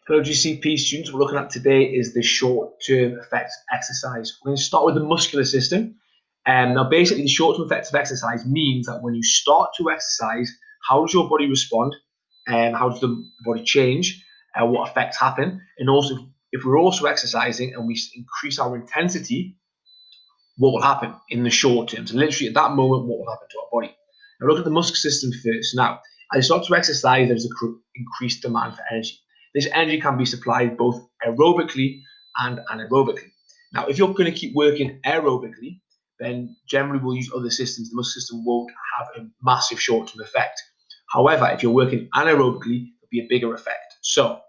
Hello GCP students, what we're looking at today is the short-term effects of exercise. We're going to start with the muscular system. Now basically the short-term effects of exercise means that when you start to exercise, how does your body respond and how does the body change, what effects happen, and also if we're also exercising and we increase our intensity, what will happen in the short term. So literally at that moment, what will happen to our body. Now look at the muscular system first. Now, as you start to exercise, there's an increased demand for energy. This energy can be supplied both aerobically and anaerobically. Now, if you're going to keep working aerobically, then generally we'll use other systems. The muscle system won't have a massive short-term effect. However, if you're working anaerobically, there'll be a bigger effect. So,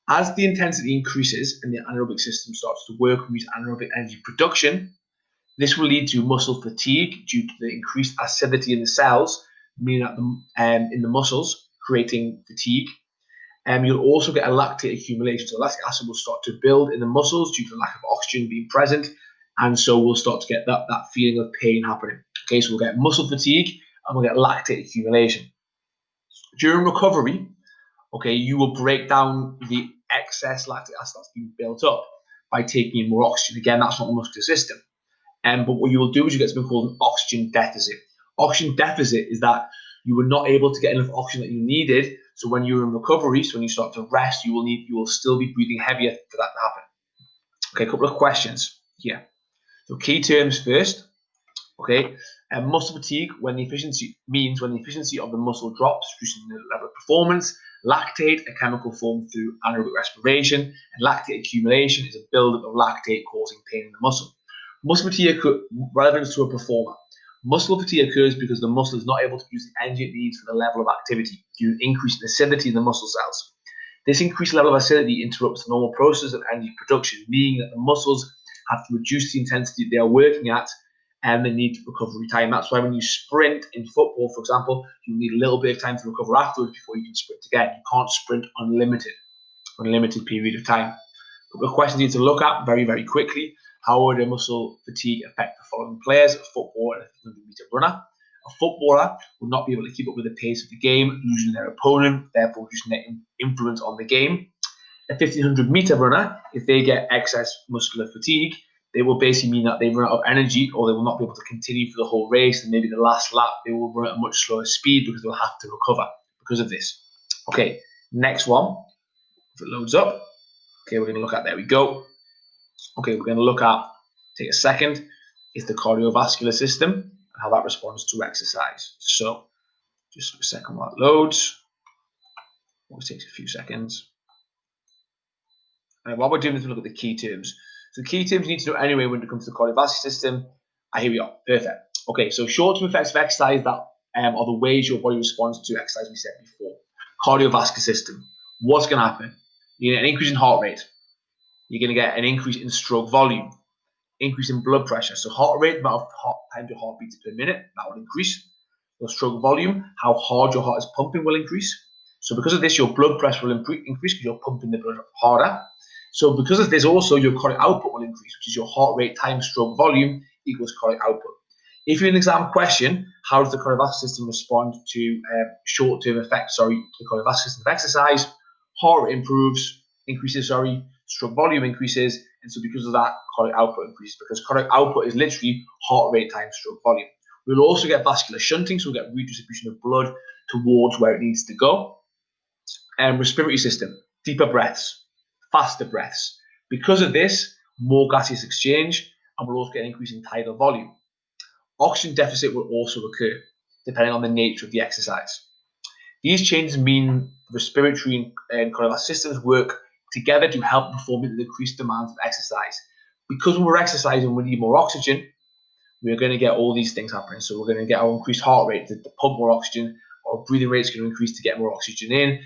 as the intensity increases and the anaerobic system starts to work, we use anaerobic energy production. This will lead to muscle fatigue due to the increased acidity in the cells, meaning that in the muscles, creating fatigue. You'll also get a lactate accumulation. So lactic acid will start to build in the muscles due to the lack of oxygen being present. And so we'll start to get that feeling of pain happening. Okay, so we'll get muscle fatigue and we'll get lactate accumulation. During recovery, okay, you will break down the excess lactic acid that's been built up by taking in more oxygen. Again, that's not the muscular system. But what you will do is you get something called an oxygen deficit. Oxygen deficit is that you were not able to get enough oxygen that you needed. So when you're in recovery, so when you start to rest, you will still be breathing heavier for that to happen. Okay, a couple of questions here. So key terms first. Okay, muscle fatigue when the efficiency of the muscle drops, reducing the level of performance. Lactate, a chemical formed through anaerobic respiration, and lactate accumulation is a buildup of lactate causing pain in the muscle. Muscle fatigue relevance to a performer. Muscle fatigue occurs because the muscle is not able to produce the energy it needs for the level of activity due to increased acidity in the muscle cells. This increased level of acidity interrupts the normal process of energy production, meaning that the muscles have to reduce the intensity they are working at and they need recovery time. That's why when you sprint in football, for example, you need a little bit of time to recover afterwards before you can sprint again. You can't sprint unlimited period of time. But the questions you need to look at very, very quickly. How would a muscle fatigue affect the following players? A footballer and a 100-meter runner. A footballer will not be able to keep up with the pace of the game, losing their opponent, therefore reducing their influence on the game. A 1500-meter runner, if they get excess muscular fatigue, they will basically mean that they run out of energy or they will not be able to continue for the whole race, and maybe the last lap they will run at a much slower speed because they'll have to recover because of this. Okay, next one. If it loads up, okay, we're going to look at, there we go. Okay, we're going to look at, take a second, is the cardiovascular system and how that responds to exercise. So, just a second while it loads. Always takes a few seconds. And while we're doing this, we'll look at the key terms. So, key terms you need to know anyway when it comes to the cardiovascular system. Here we are. Perfect. Okay, so short-term effects of exercise that are the ways your body responds to exercise we said before. Cardiovascular system. What's going to happen? You're going to get an increase in heart rate. You're going to get an increase in stroke volume. Increase in blood pressure. So heart rate, the amount of time your heart beats per minute, that will increase. Your stroke volume, how hard your heart is pumping, will increase. So because of this, your blood pressure will increase because you're pumping the blood harder. So because of this also, your cardiac output will increase, which is your heart rate times stroke volume equals cardiac output. If you're an exam question, how does the cardiovascular system respond to short-term effects, the cardiovascular system of exercise? Heart rate increases, stroke volume increases, and so because of that, cardiac output increases, because cardiac output is literally heart rate times stroke volume. We'll also get vascular shunting, so we'll get redistribution of blood towards where it needs to go. And respiratory system, deeper breaths, faster breaths. Because of this, more gaseous exchange, and we'll also get an increase in tidal volume. Oxygen deficit will also occur, depending on the nature of the exercise. These changes mean respiratory and cardiovascular systems work together to help perform the decreased demands of exercise. Because when we're exercising, we need more oxygen, we're going to get all these things happening. So we're going to get our increased heart rate to pump more oxygen, our breathing rate is going to increase to get more oxygen in,